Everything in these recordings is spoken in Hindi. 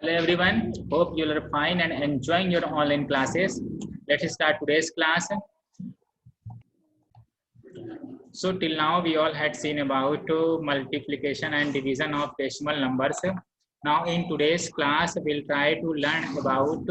Hello everyone, hope you are fine and enjoying your online classes. Let's start today's class. So till now we all had seen about multiplication and division of decimal numbers. Now in today's class we'll try to learn about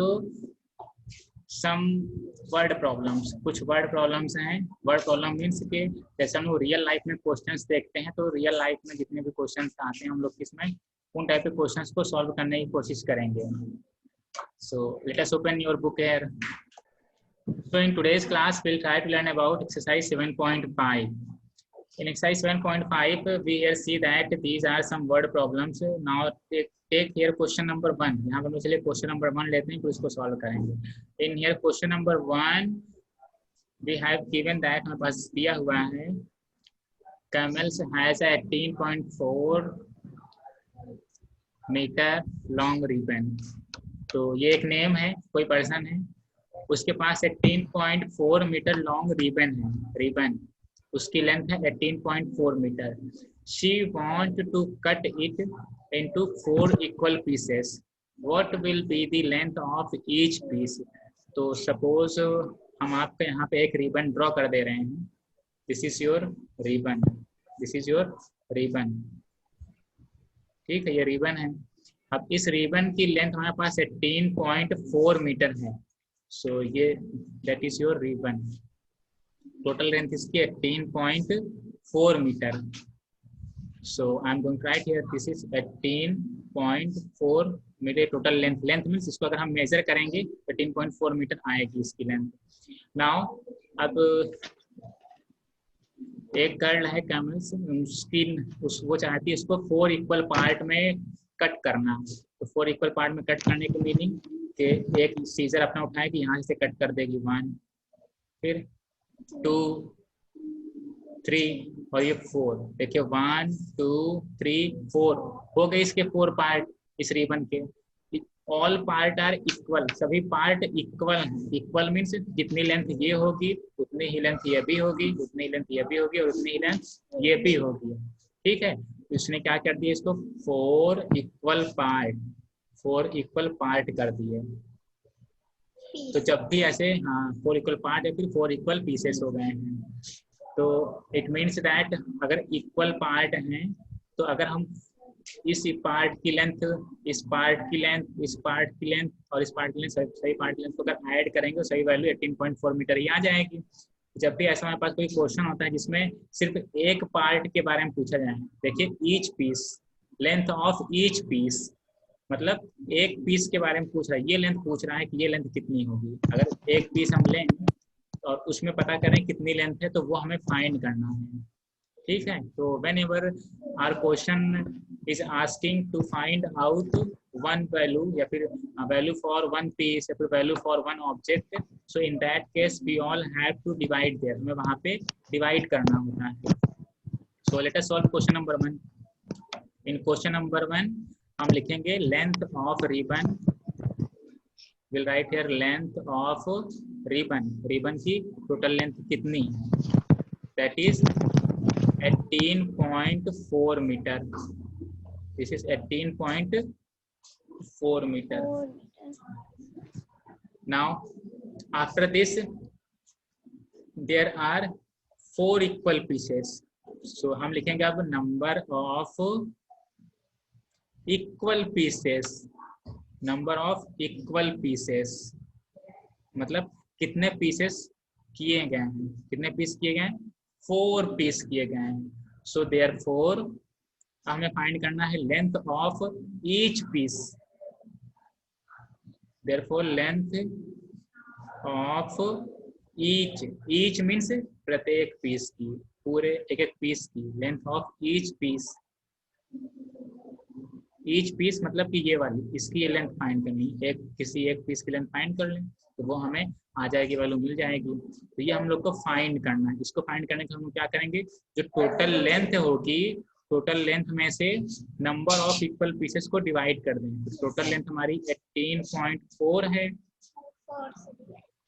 some word problems. कुछ वर्ड प्रॉब्लम्स हैं. वर्ड प्रॉब्लम मीन्स के जैसे हम लोग रियल लाइफ में क्वेश्चंस देखते हैं तो रियल लाइफ में जितने भी क्वेश्चंस आते हैं हम लोग किसमें उन टाइप के क्वेश्चंस को सॉल्व करने की कोशिश करेंगे. So let us open your book here. So in today's class we'll try to learn about exercise 7.5. In exercise 7.5 we here see that these are some word problems. Now take here question number 1. यहाँ पर हम चलिए question number 1 लेते हैं फिर इसको solve करेंगे. In here question number 1 we have given that हमारे पास दिया हुआ है camels has a 18.4 meter long ribbon. तो ये एक नेम है, कोई पर्सन है, उसके पास 18.4 मीटर लॉन्ग रिबन है. रिबन उसकी लेंथ है 18.4 metre. She want to cut it into 4 equal pieces. What will be the length of each piece. तो सपोज हम आपके यहाँ पे एक रिबन ड्रॉ कर दे रहे हैं. This is your ribbon. This is your ribbon. ठीक है, ये रिबन है. अब इस रिबन की लेंथ हमारे पास 18.4 मीटर है. सो ये that is your ribbon. Total length इसकी 18.4 metre. So I am going to write here this is 18.4 metre total length. Length means इसको अगर हम मेजर करेंगे 18.4 मीटर आएगी इसकी लेंथ. नाउ अब एक गर्ल है कैमल्स, उसकी वो चाहती है इसको 4 इक्वल पार्ट में कट करना. तो 4 इक्वल पार्ट में कट करने की मीनिंग कि एक सीजर अपना उठाएगी यहाँ से कट कर देगी 1, फिर 2, 3 और ये 4. देखिए 1, 2, 3, 4 हो गए इसके 4 पार्ट इस रिबन के. All part are equal. सभी पार्ट इक्वल हैं. इक्वल मीन्स जितनी लेंथ ये होगी उतनी ही लेंथ ये भी होगी, उतनी ही लेंथ ये भी होगी और उतनी ही लेंथ ये भी होगी. ठीक है, इसने क्या कर दिया इसको 4 इक्वल पार्ट. 4 इक्वल पार्ट कर दिए. तो जब भी ऐसे 4 इक्वल पार्ट है फिर 4 इक्वल पीसेस हो गए हैं. तो इट मीन्स दैट अगर इक्वल पार्ट हैं तो अगर हम इस पार्ट की लेंथ, इस पार्ट की लेंथ, इस पार्ट की लेंथ और इस पार्ट की लेंथ, सही पार्ट की लेंथ को अगर ऐड करेंगे तो सही वैल्यू 18.4 मीटर ही आ जाएगी. जब भी ऐसा हमारे पास कोई क्वेश्चन होता है जिसमें सिर्फ एक पार्ट के बारे में पूछा जाए, देखिए each piece, length of each piece, मतलब एक पीस के बारे में पूछ रहा है, ये लेंथ पूछ रहा है कि ये लेंथ कितनी होगी. अगर एक पीस हम लें और उसमें पता करें कितनी लेंथ है तो वो हमें फाइंड करना है. ठीक है, तो whenever our question is asking to find out one value या फिर वैल्यू फॉर वन पीस या फिर value for one object, so in that case we all have to divide there. हमें वहाँ पे डिवाइड करना होता है. So let us solve question number 1. In question number 1 हम लिखेंगे length of ribbon. Will write here length of ribbon. Ribbon की टोटल लेंथ कितनी है, that is 18.4 metre. This is 18.4 metre. Now after this there are 4 equal pieces. So हम लिखेंगे अब number of equal pieces. Number of equal pieces मतलब कितने पीसेस किए गए हैं. कितने पीस किए गए हैं, 4 पीस किए गए हैं. सो देयरफॉर हमें फाइंड करना है length of each piece. Therefore length of each. Each means प्रत्येक पीस की, पूरे एक एक पीस की length of each piece. Each piece मतलब कि ये वाली, इसकी लेंथ फाइंड करनी. एक किसी एक पीस की लेंथ फाइंड कर लें तो वो हमें आ जाएगी, वैल्यू मिल जाएगी. तो ये हम लोग को फाइंड करना है. इसको फाइंड करने के हम क्या करेंगे, जो टोटल लेंथ होगी टोटल लेंथ में से नंबर ऑफ इक्वल पीसेस को डिवाइड कर दें. तो टोटल लेंथ हमारी 18.4 है.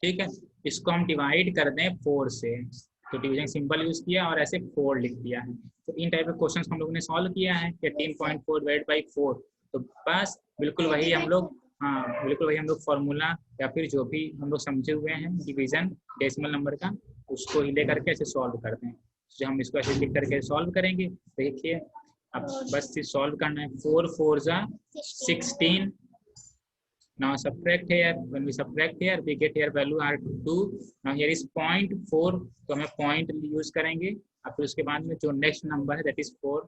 ठीक है, इसको हम डिवाइड कर दें 4 से. तो डिवीजन सिंबल यूज किया और ऐसे 4 लिख दिया है. तो इन टाइप के क्वेश्चन हम लोगों ने सॉल्व किया है. 18.4 डिवाइड बाई 4. तो बस बिल्कुल वही हम लोग, हाँ बिल्कुल वही हम लोग फॉर्मूला या फिर जो भी हम लोग समझे हुए हैं डिवीजन डेसिमल नंबर का, उसको ही ले करके ऐसे सॉल्व करते हैं। जो हम इसको ऐसे लिख करके सॉल्व करेंगे, देखिए अब बस सॉल्व करना है। 4 4 जा 16। Now subtract here. When we subtract here, we get here value are 2. Now here is 0.4, तो हमें पॉइंट यूज करेंगे। अब फिर उसके बाद में जो नेक्स्ट नंबर है दैट इज 4,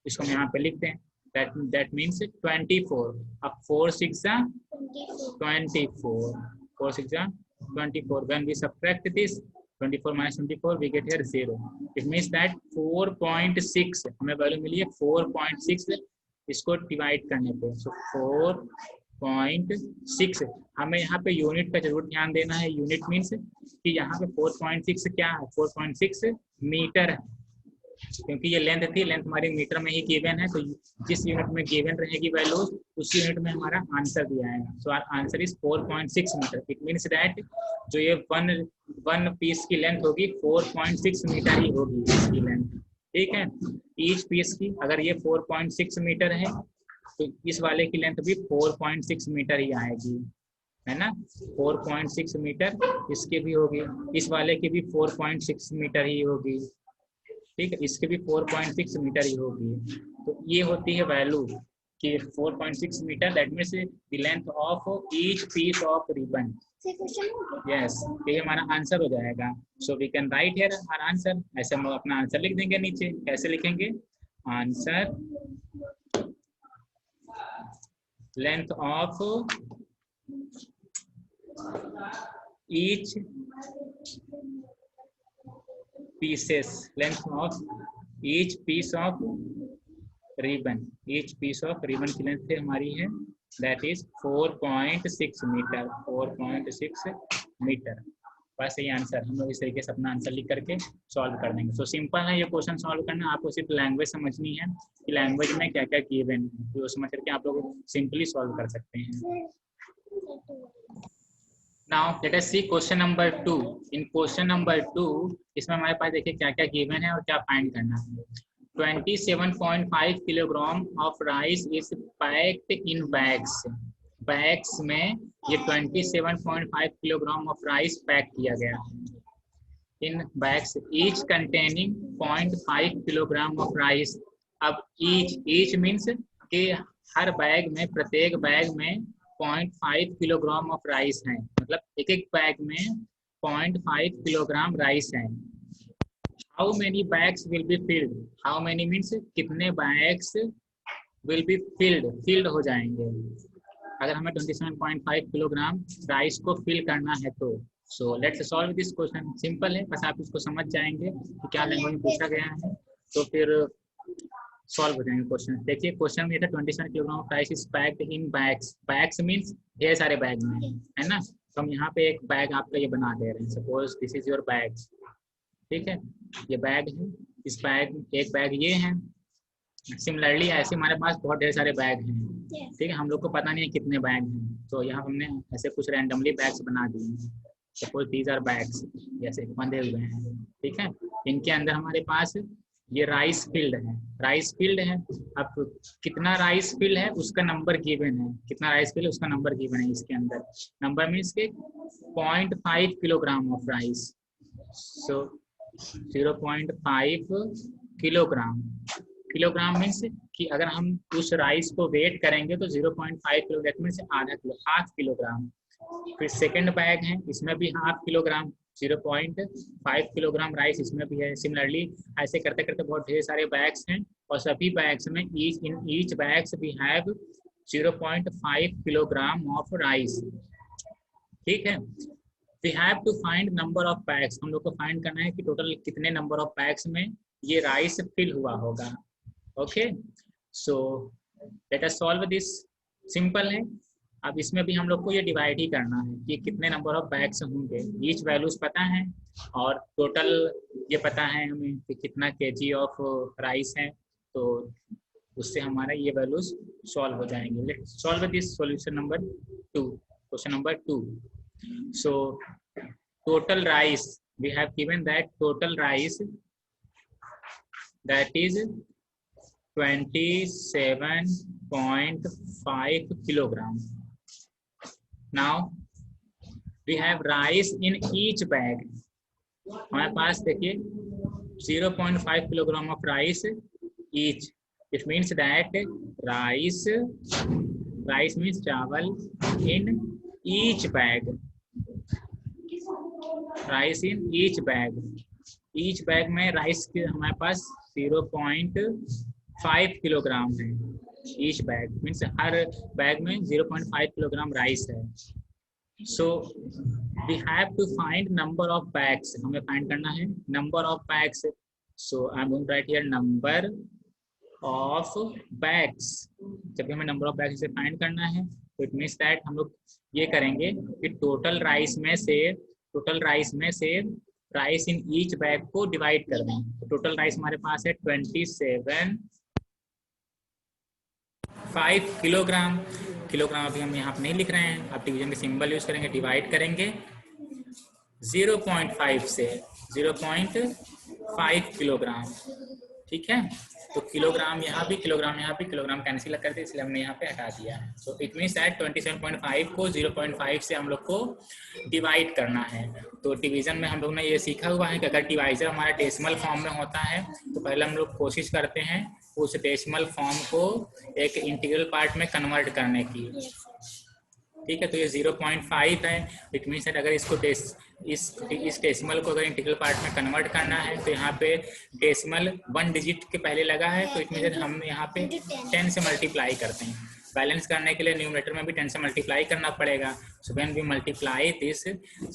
इसको हम यहाँ पे लिखते हैं। that means 24. अब 4 6 जा 24, 4 6 जा 24. When we subtract this 24 minus 24, we get here 0. It means that 4.6 हमें वैल्यू मिली है 4.6 इसको डिवाइड करने पे। सो 4.6 हमें यहाँ पे यूनिट का जरूर ध्यान देना है। यूनिट मीन्स कि यहाँ पे 4.6 क्या है, 4.6 मीटर है, क्योंकि ये लेंथ थी, लेंथ हमारी मीटर में ही गिवन है, तो जिस यूनिट में गिवन रहेगी वैल्यू उस यूनिट में हमारा आंसर भी आएगा। So our answer is 4.6 metre. It means that जो ये वन पीस की लेंथ होगी 4.6 मीटर ही होगी इसकी लेंथ, ठीक है। ईच पीस की अगर ये 4.6 मीटर है तो इस वाले की लेंथ भी 4.6 मीटर ही आएगी, है ना। 4.6 मीटर इसकी भी होगी, इस वाले की भी 4.6 मीटर ही होगी, ठीक है, इसके भी 4.6 मीटर ही होगी। तो ये होती है वैल्यू कि 4.6 metre, that means the length of each piece of ribbon. Yes, ये हमारा आंसर हो जाएगा। So we can write here our answer. ऐसे हम अपना आंसर लिख देंगे नीचे। कैसे लिखेंगे? Answer length of each pieces, length of each piece of ribbon, each piece of ribbon की लेंथ हमारी है that is 4.6 मीटर, 4.6 मीटर। बस यही आंसर, हम लोग इस तरीके से अपना आंसर लिख करके सॉल्व कर देंगे। सो सिंपल है ये क्वेश्चन सॉल्व करना। आपको सिर्फ लैंग्वेज समझनी है कि लैंग्वेज में क्या क्या गिवन है, तो समझ करके आप लोग सिंपली सॉल्व कर सकते हैं। Now let us see question number 2. In question number 2 इसमें हमारे पास देखिए क्या क्या गिवन है और क्या फाइंड करना है। 27.5 kilogram of rice is packed in bags. Bags में ये 27.5 किलोग्राम ऑफ राइस पैक किया गया है in bags, each containing 0.5 kilogram of rice. अब ईच मीन्स कि हर बैग में, प्रत्येक बैग में 0.5 किलोग्राम ऑफ राइस है, मतलब एक एक बैग में 0.5 किलोग्राम राइस है। How many bags will be filled? How many means कितने बैग्स विल बी फिल्ड हो जाएंगे अगर हमें 27.5 किलोग्राम राइस को फिल करना है तो। So let's solve this question. Simple है, बस आप इसको समझ जाएंगे कि क्या लैंग्वेज में पूछा गया है तो फिर सॉल्व हो जाएंगे क्वेश्चन। देखिए क्वेश्चन में था 27 kilogram of rice is packed in bags. Bags means ढेर सारे बैग में, है ना। तो हम यहाँ पे एक बैग आपका ये बना दे रहे हैं। Suppose this is your bag, ठीक है, ये बैग है। इस बैग, एक बैग ये है। सिमिलरली ऐसे हमारे पास बहुत ढेर सारे बैग हैं, ठीक है। हम लोग को पता नहीं है कितने बैग हैं, तो यहाँ हमने ऐसे कुछ रैंडमली बैग्स बना दिए। सपोज दीज आर बैग्स, जैसे बंधे हुए हैं, ठीक है। इनके अंदर हमारे पास ये राइस फील्ड है, राइस फील्ड है। अब कितना राइस फील्ड है उसका नंबर गिवन है, कितना राइस फील्ड है उसका नंबर गिवन है इसके अंदर। नंबर मीन्स के 0.5 kilogram of rice. So 0.5 kilogram. Kilogram means कि अगर हम उस राइस को वेट करेंगे तो 0.5 किलो, दैट मीन्स आधा किलो, हाफ किलोग्राम। फिर सेकंड बैग है, इसमें भी हाफ किलोग्राम, 0.5 किलोग्राम राइस इसमें भी है। सिमिलरली ऐसे करते करते बहुत ढेर सारे बैग्स हैं और सभी बैग्स में each bags we have 0.5 kilogram of rice, ठीक है। We have to find number of bags. हम लोग को फाइंड करना है कि टोटल कितने नंबर ऑफ बैग्स में ये राइस फिल हुआ होगा। Okay, so let us solve this. Simple है। अब इसमें भी हम लोग को ये डिवाइड ही करना है कि कितने नंबर ऑफ बैग्स होंगे। ईच वैल्यूज पता है और टोटल ये पता है हमें कि कितना केजी ऑफ राइस है, तो उससे हमारा ये वैल्यूज सॉल्व हो जाएंगे। Let's solve this solution number 2, question number 2। So total rice, we have given that total rice that is 27 0.5 kilogram. Now we have rice in each bag. हमारे पास देखिए 0.5 kilogram of rice each. It means that rice means चावल in each bag. Rice in each bag. Each bag में राइस के हमारे पास 0.5 किलोग्राम है. Each bag means हर बैग में 0.5 किलोग्राम राइस है. So we have to find number of bags. हमें find करना है number of bags. So I'm going to write here number of bags. जब भी हमें number of bags से find करना है तो it means that हम लोग ये करेंगे कि total राइस में से राइस इन ईच बैग को डिवाइड कर दें. तो टोटल राइस हमारे पास है 27.5 किलोग्राम. किलोग्राम अभी हम यहाँ पे नहीं लिख रहे हैं, आप डिवीजन के सिंबल यूज करेंगे, डिवाइड करेंगे 0.5 से 0.5 किलोग्राम. ठीक है, तो किलोग्राम यहाँ भी किलोग्राम कैंसिल करते इसलिए हमने यहाँ पे हटा दिया. सो इट मीन्स दैट 27.5 को 0.5 से हम लोग को डिवाइड करना है. तो डिवीजन में हम लोग ने ये सीखा हुआ है कि अगर डिवाइजर हमारा डेसिमल फॉर्म में होता है तो पहले हम लोग कोशिश करते हैं उस डेसिमल फॉर्म को एक इंटीग्रल पार्ट में कन्वर्ट करने की. ठीक है, तो ये 0.5 है. इट मीन्स दैट अगर इसको इस डेसिमल को अगर इंटीग्रल पार्ट में कन्वर्ट करना है तो यहाँ पे डेसिमल 1 डिजिट के पहले लगा है, तो इट मीन्स दैट हम यहाँ पे 10 से मल्टीप्लाई करते हैं. बैलेंस करने के लिए न्यूमरेटर में भी 10 से मल्टीप्लाई करना पड़ेगा. So when we multiply this,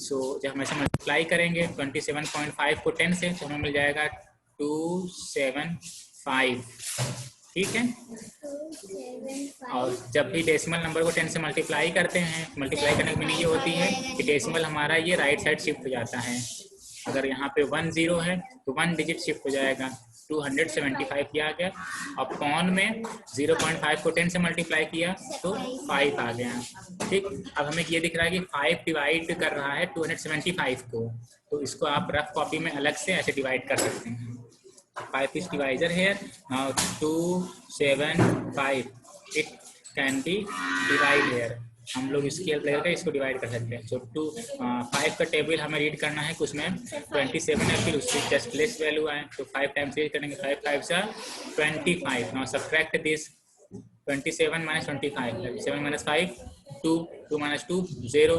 so जब हम ऐसे मल्टीप्लाई करेंगे 27.5 को 10 से तो हमें मिल जाएगा 275. ठीक है, और जब भी डेसिमल नंबर को 10 से मल्टीप्लाई करते हैं, मल्टीप्लाई करने की मीनिंग ये होती है कि डेसिमल हमारा ये राइट साइड शिफ्ट हो जाता है. अगर यहाँ पे 1 0 है तो 1 डिजिट शिफ्ट हो जाएगा, 275 किया गया. और पॉन में 0.5 को 10 से मल्टीप्लाई किया तो 5 आ गया. ठीक, अब हमें ये दिख रहा है कि 5 डिवाइड कर रहा है 275 को, तो इसको आप रफ कॉपी में अलग से ऐसे डिवाइड कर सकते हैं. 5 is divisor here. Now 275 it can be divide here. हम लोग इसकी हेल्प लेकर इसको डिवाइड कर सकते हैं. सो 5 का टेबल हमें रीड करना है, उसमें 27 है, फिर उससे जस्ट लेस वैल्यू आए तो 5 टाइम्स रीड करेंगे. 5 5 से 25. Now subtract this 27 minus 25. 7 minus 5 2 2 minus 2 0.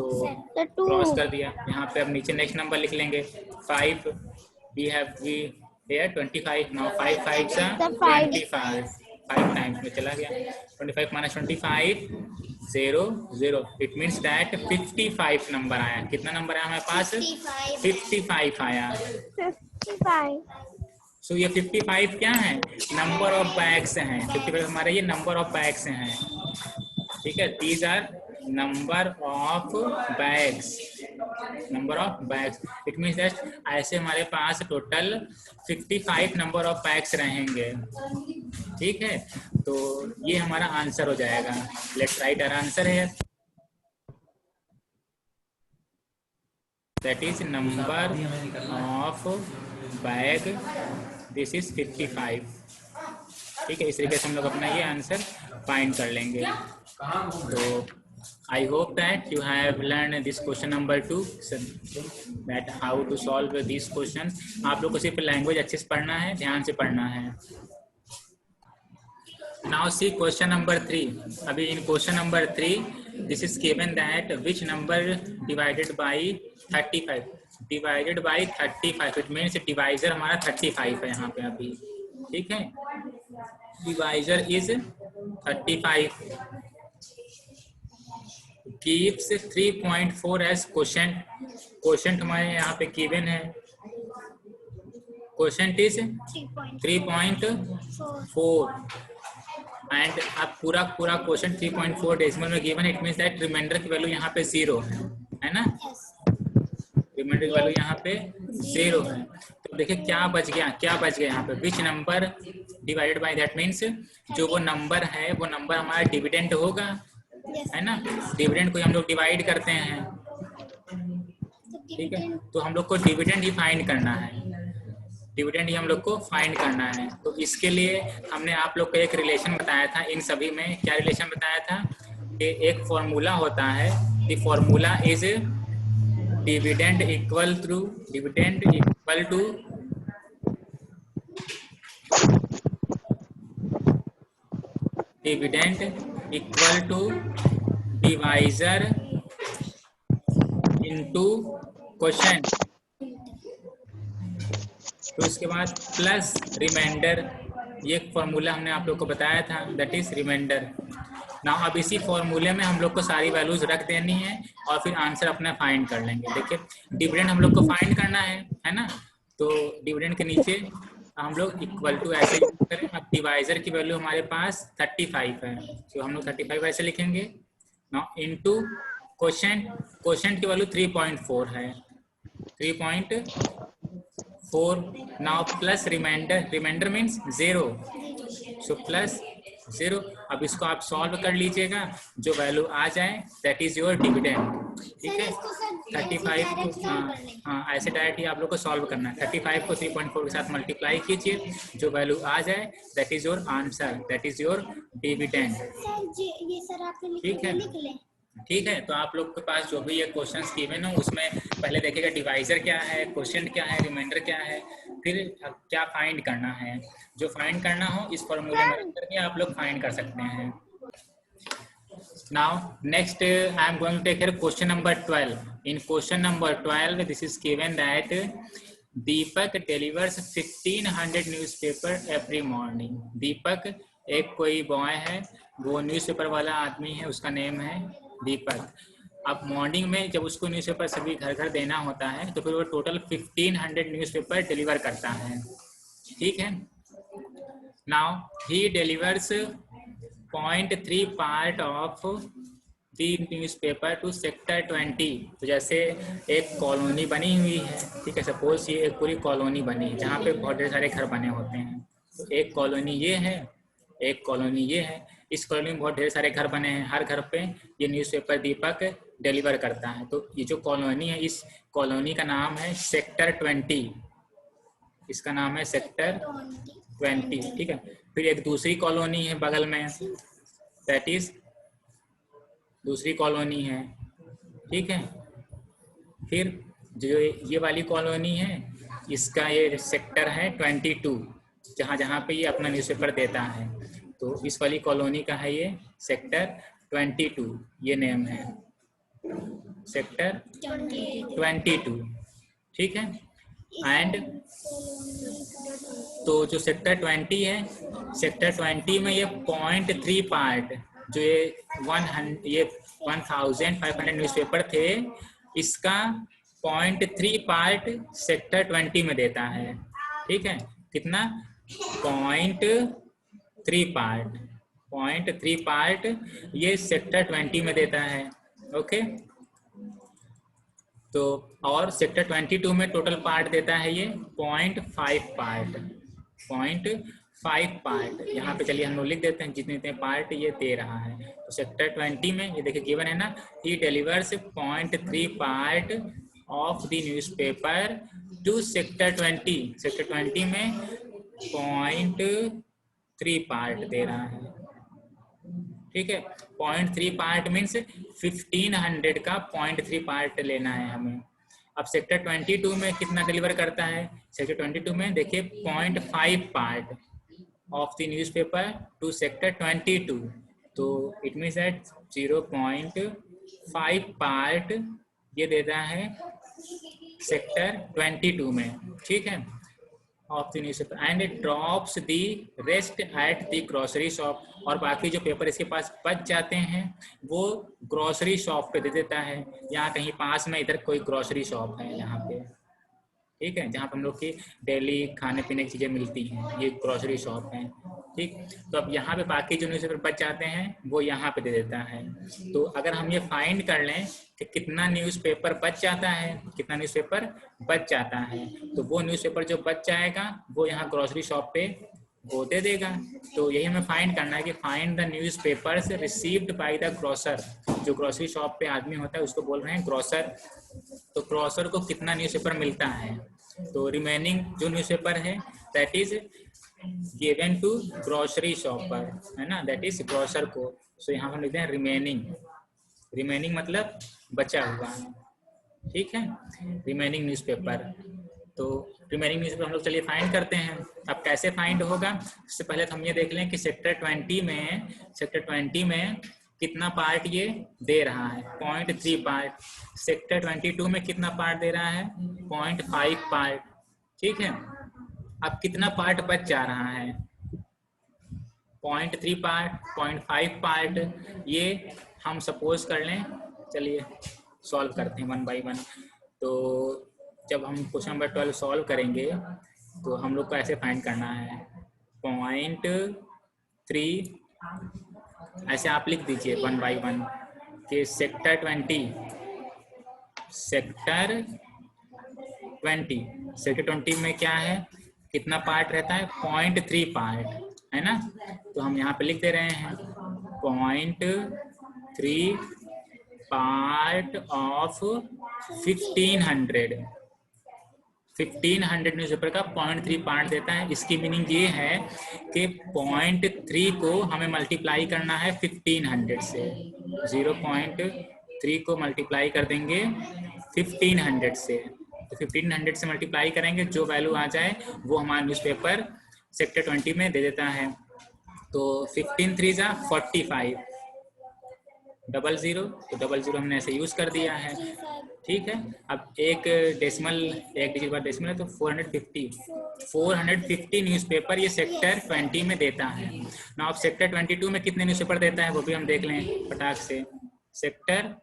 तो क्रॉस कर दिया. यहाँ पे अब नीचे नेक्स्ट नंबर लिख लेंगे 5. we here 25. now 5 5 से 25. 5 टाइम्स में चला गया. 25 minus 25 0 0. It means that 55 number आया. कितना नंबर आया हमारे पास? 55 आया. 55. सो ये 55 क्या है? नंबर ऑफ बैग्स हैं. 55 हमारे ये नंबर ऑफ बैग्स हैं. ठीक है, these are number of bags. It means that ऐसे हमारे पास टोटल 55 नंबर ऑफ बैग्स रहेंगे. ठीक है, तो ये हमारा आंसर हो जाएगा. लेट्स राइट आवर आंसर है, that is number of bag. This is 55. ठीक है, इस तरीके से हम लोग अपना ये आंसर फाइंड कर लेंगे. तो I hope that you have learned this question number 2, that how to solve these questions. आप लोग को सिर्फ लैंग्वेज अच्छे से पढ़ना है, ध्यान से पढ़ना है. Now see question number 3. अभी in question number 3, this is given that which number divided by 35. Divided by 35. It means divisor हमारा 35 है यहाँ पे अभी. ठीक है, divisor is 35. gives 3.4 as quotient. quotient हमारे यहाँ पे given है. quotient is 3.4 and अब पूरा quotient 3.4 डेसिमल में given है. इट मीन्स दैट रिमाइंडर की वैल्यू यहाँ पे 0 है ना. रिमाइंडर की वैल्यू यहाँ पे 0 है. तो देखिए क्या बच गया यहाँ पे. Which number divided by, that means जो वो नंबर है वो नंबर हमारा डिविडेंड होगा, है ना. डिविडेंड को हम लोग डिवाइड करते हैं. ठीक है, तो हम लोग को डिविडेंड ही फाइंड करना है. डिविडेंड ही हम लोग को फाइंड करना है। तो इसके लिए हमने आप लोग को एक रिलेशन बताया था, इन सभी में क्या रिलेशन बताया था कि एक फॉर्मूला होता है, the formula is dividend equal to divisor into question, तो इसके बाद प्लस रिमाइंडर, ये फॉर्मूला हमने आप लोग को बताया था, दैट इज रिमाइंडर। ना अब इसी फॉर्मूले में हम लोग को सारी वैल्यूज रख देनी है और फिर आंसर अपना फाइंड कर लेंगे। देखिए डिविडेंड हम लोग को फाइंड करना है ना, तो डिविडेंड के नीचे हम लोग इक्वल टू ऐसे यूज करें। अब डिवाइजर की वैल्यू हमारे पास 35 है, तो हम लोग 35 ऐसे लिखेंगे। ना इनटू क्वेश्चन की वैल्यू 3.4 है, 3.4। Now plus remainder means 0, so plus 0। अब इसको आप सॉल्व कर लीजिएगा, जो वैल्यू आ जाए दैट इज योर डिविडेंड। ठीक है, 35 को हाँ ऐसे डायरेक्ट ही आप लोग को सॉल्व करना है। 35 को 3.4 के साथ मल्टीप्लाई कीजिए, जो वैल्यू आ जाए that is your answer, that is your dividend. ठीक है, तो आप लोग के पास जो भी ये क्वेश्चंस गिवन हो उसमें पहले देखिएगा डिवाइजर क्या है, क्वेश्चन क्या है, रिमाइंडर क्या है, फिर क्या फाइंड करना है। जो फाइंड करना हो इस फॉर्मूले में रख करके आप लोग फाइंड कर सकते हैं। Now next I am going to take care question number 12। In question number 12 this is given that Deepak delivers 1500 newspaper every morning. Deepak एक कोई बॉय है, वो न्यूज़पेपर वाला आदमी है, उसका नेम है दीपक। अब मॉर्निंग में जब उसको न्यूज़पेपर सभी घर घर देना होता है तो फिर वो टोटल 1500 न्यूज़पेपर डिलीवर करता है। ठीक है, now he delivers 0.3 part of the newspaper to sector 20। तो जैसे एक कॉलोनी बनी हुई है, ठीक है, सपोज ये एक पूरी कॉलोनी बनी है जहाँ पे बहुत ढेर सारे घर बने होते हैं। तो एक कॉलोनी ये है, एक कॉलोनी ये है, इस कॉलोनी में बहुत ढेर सारे घर बने हैं, हर घर पे ये न्यूज़पेपर दीपक डिलीवर करता है। तो ये जो कॉलोनी है, इस कॉलोनी का नाम है सेक्टर 20, इसका नाम है सेक्टर 20। ठीक है, फिर एक दूसरी कॉलोनी है बगल में, दैट इज दूसरी कॉलोनी है। ठीक है, फिर जो ये वाली कॉलोनी है इसका ये सेक्टर है 22, जहाँ जहाँ पे ये अपना न्यूज़पेपर देता है। तो इस वाली कॉलोनी का है ये सेक्टर 22, ये नेम है सेक्टर 22। ठीक है, एंड तो जो सेक्टर 20 है, सेक्टर 20 में ये 0.3 पार्ट, जो ये 1500 न्यूज़पेपर थे, इसका 0.3 पार्ट सेक्टर 20 में देता है। ठीक है, कितना 0.3 पार्ट, 0.3 पार्ट ये सेक्टर 20 में देता है। ओके, तो और सेक्टर 22 में टोटल पार्ट देता है ये 0.5 पार्ट, 0.5 पार्ट। यहाँ पे चलिए हम लोग लिख देते हैं जितने पार्ट ये दे रहा है। तो सेक्टर 20 में ये देखिए गिवन है ना, he delivers 0.3 part of the newspaper to sector 20। सेक्टर 20 में 0.3 पार्ट दे रहा है। ठीक है, 0.3 पार्ट मीन्स 1500 का 0.3 पार्ट लेना है हमें। अब सेक्टर 22 में कितना डिलीवर करता है? सेक्टर 22 में देखिए 0.5 part of the newspaper to sector 22, तो इट मीन्स दैट 0.5 पार्ट ये देता है सेक्टर 22 में। ठीक है, of the newspaper and it drops the rest at the grocery shop. और बाकी जो पेपर इसके पास बच जाते हैं वो ग्रोसरी शॉप पे दे देता है। यहाँ कहीं पास में इधर कोई ग्रोसरी शॉप है यहाँ पे, ठीक है, जहाँ पर हम लोग की डेली खाने पीने की चीज़ें मिलती हैं, ये ग्रोसरी शॉप है। ठीक, तो अब यहाँ पे बाकी जो न्यूज़पेपर बच जाते हैं वो यहाँ पे दे देता है। तो अगर हम ये फाइंड कर लें कि कितना न्यूज़पेपर बच जाता है, कितना न्यूज़पेपर बच जाता है, तो वो न्यूज़पेपर जो बच जाएगा वो यहाँ ग्रोसरी शॉप पे वो दे देगा। तो यही हमें फाइंड करना है कि find the newspapers received by the grocer. जो ग्रोसरी शॉप पे आदमी होता है उसको बोल रहे हैं ग्रोसर। तो ग्रोसर को कितना न्यूज़पेपर मिलता है, तो रिमेनिंग जो न्यूज़पेपर है that is given to grocery shopper, है ना, दैट इज ग्रोसर को। सो यहाँ हम लिखते हैं रिमेनिंग, रिमेनिंग मतलब बचा हुआ, ठीक है, रिमेनिंग न्यूज़पेपर। तो रिमेनिंग न्यूज़पेपर हम लोग चलिए फाइंड करते हैं। अब कैसे फाइंड होगा, उससे पहले तो हम ये देख लें कि सेक्टर 20 में कितना पार्ट ये दे रहा है, 0.3 पार्ट। सेक्टर 22 में कितना पार्ट दे रहा है, 0.5 पार्ट, ठीक है। अब कितना पार्ट बच जा रहा है, 0.3 पार्ट, 0.5 पार्ट, ये हम सपोज कर लें। चलिए सॉल्व करते हैं वन बाय वन। तो जब हम क्वेश्चन नंबर 12 सॉल्व करेंगे तो हम लोग को ऐसे फाइंड करना है 0.3, ऐसे आप लिख दीजिए वन बाय वन कि सेक्टर 20 में क्या है, कितना पार्ट रहता है, 0.3 पार्ट, है ना। तो हम यहाँ पे लिख दे रहे हैं 0.3 पार्ट ऑफ 1500 न्यूज़पेपर का 0.3 पार्ट देता है। इसकी मीनिंग ये है कि 0.3 को हमें मल्टीप्लाई करना है 1500 से, 0.3 को मल्टीप्लाई कर देंगे 1500 से। तो 1500 से मल्टीप्लाई करेंगे, जो वैल्यू आ जाए वो हमारा न्यूज़पेपर सेक्टर 20 में दे देता है। तो 15 3 जा 45, 00, तो 00 हमने ऐसे यूज़ कर दिया है, ठीक है। अब एक डिजिट बाद डेसिमल है तो 450 न्यूज़पेपर ये सेक्टर 20 में देता है ना। अब सेक्टर 22 में कितने न्यूज़पेपर देता है वो भी हम देख लें फटाक से। सेक्टर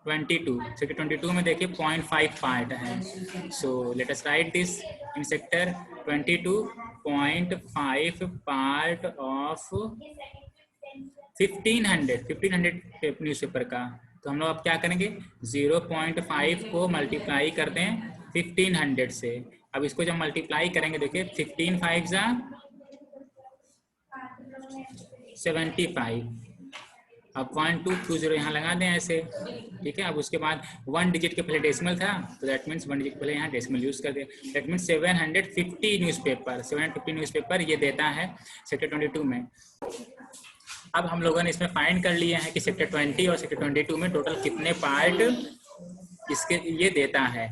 22 में देखिए 0.5 पार्ट है। So let us right this in sector 22, 0.5 part of 1500 newspaper का। तो हम लोग अब क्या करेंगे, 0.5 को मल्टीप्लाई कर दें 1500 से। अब इसको जब मल्टीप्लाई करेंगे देखिए 15 5 जा 75। अब 1 2 2 0 यहाँ लगा दें ऐसे, ठीक है। अब उसके बाद 1 डिजिट के पहले डेसिमल था तो दैट मीन्स 1 डिजिट के पहले यहाँ डेसिमल यूज कर दे। दैट मीन्स 750 न्यूज़पेपर ये देता है सेक्टर 22 में। अब हम लोगों ने इसमें फाइंड कर लिया है कि सेक्टर 20 और सेक्टर 22 में टोटल कितने पार्ट इसके ये देता है।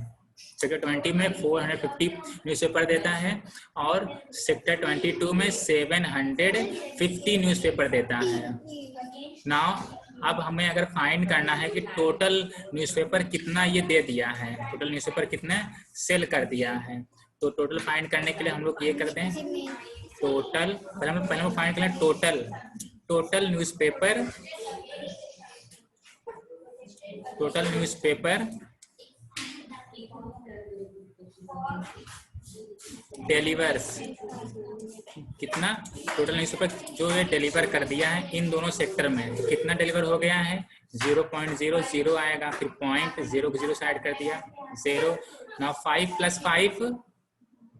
सेक्टर 20 में 450 न्यूज़पेपर देता है और सेक्टर 22 में 750 न्यूज़पेपर देता है। नाउ अब हमें अगर फाइंड करना है कि टोटल न्यूज़पेपर कितना ये दे दिया है, टोटल न्यूज़पेपर कितना सेल कर दिया है, तो टोटल फाइंड करने के लिए हम लोग ये करते हैं टोटल, पहले हम फाइंड करें टोटल न्यूज़पेपर डिलीवर्स, कितना टोटल न्यूज़पेपर जो ये डिलीवर कर दिया है इन दोनों सेक्टर में, कितना डिलीवर हो गया है, 0.00 आएगा, फिर 0.0 से ऐड कर दिया 0। नाउ 5 + 5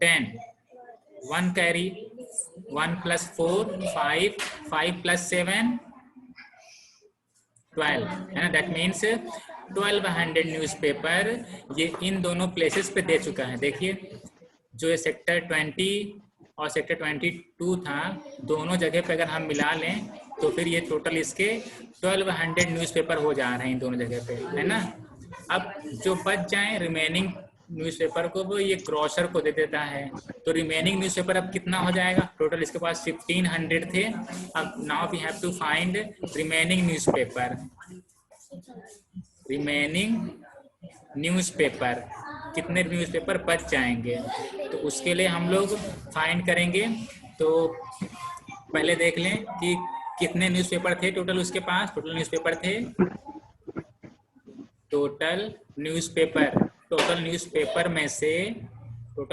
10, 1 कैरी, 1 + 4 5, 5 + 7 12, है ना। दैट मीन्स 1200 न्यूज़पेपर ये इन दोनों प्लेसेस पे दे चुका है। देखिए जो ये सेक्टर 20 और सेक्टर 22 था, दोनों जगह पे अगर हम मिला लें तो फिर ये टोटल इसके 1200 न्यूज़पेपर हो जा रहे हैं इन दोनों जगह पे, है ना। अब जो बच जाए रिमेनिंग न्यूज़पेपर को वो ये ग्रोसर को दे देता है। तो रिमेनिंग न्यूज़पेपर अब कितना हो जाएगा, टोटल इसके पास 1500 थे। अब now we have to find remaining newspaper, कितने न्यूज़पेपर बच जाएंगे। तो उसके लिए हम लोग फाइंड करेंगे। तो पहले देख लें कि कितने न्यूज़पेपर थे टोटल उसके पास। टोटल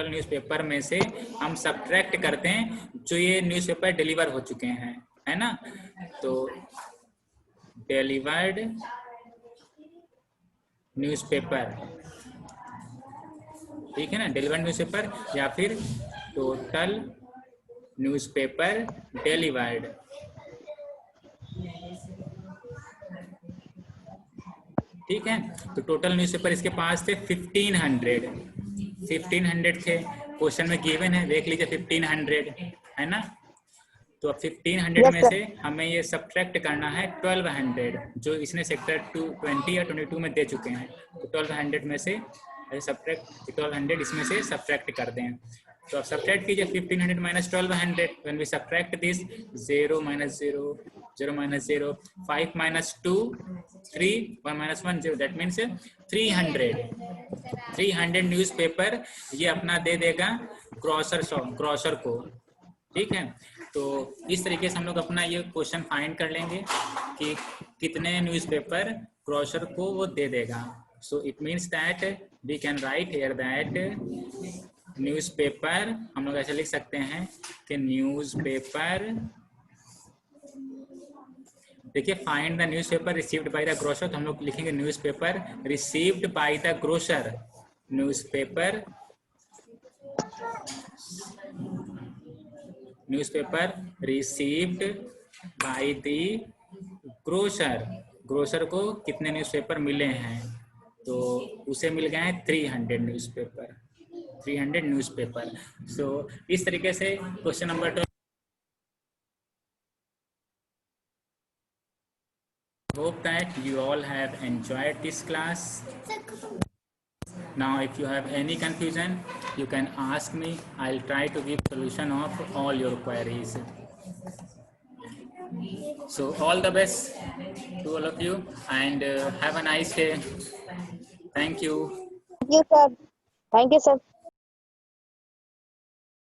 न्यूज़पेपर में से हम सब्ट्रैक्ट करते हैं जो ये न्यूज़पेपर डिलीवर हो चुके हैं, है ना। तो डिलीवर्ड न्यूज़पेपर, ठीक है ना, डिलीवर्ड न्यूज़पेपर या फिर टोटल न्यूज़पेपर डिलीवर्ड। ठीक है, तो टोटल न्यूज़पेपर इसके पास थे 1500 1500 थे, क्वेश्चन में गिवन है, देख लीजिए 1500 है ना। तो अब 1500 में से हमें ये सब्ट्रैक्ट करना है 1200 जो इसने सेक्टर 20 या 22 में दे चुके हैं। तो 1200 में से सब्ट्रैक्ट 1200 इसमें से सब्ट्रैक्ट कर दें। तो अब सब्ट्रैक्ट कीजिए 1500 minus 1200, when we subtract this 0 minus 0 0 minus 0 5 minus 2 3 1 minus 1 0, that means 300 newspaper ये अपना दे देगा ग्रोसर को, ठीक है। तो इस तरीके से हम लोग अपना ये क्वेश्चन फाइंड कर लेंगे कि कितने न्यूज़पेपर ग्रोसर को वो दे देगा। So it means that we can write here that newspaper, हम लोग ऐसे लिख सकते हैं कि न्यूज़पेपर, देखिए find the newspaper received by the grocer, तो हम लोग लिखेंगे newspaper received by the grocer, newspaper received by the grocer, grocer को कितने न्यूज़पेपर मिले हैं, तो उसे मिल गए हैं 300 न्यूज़पेपर। सो इस तरीके से question number 2। Hope that you all have enjoyed this class. Now if you have any confusion you can ask me, I'll try to give solution of all your queries. So all the best to all of you and have a nice day. Thank you. Thank you, sir. Thank you, sir.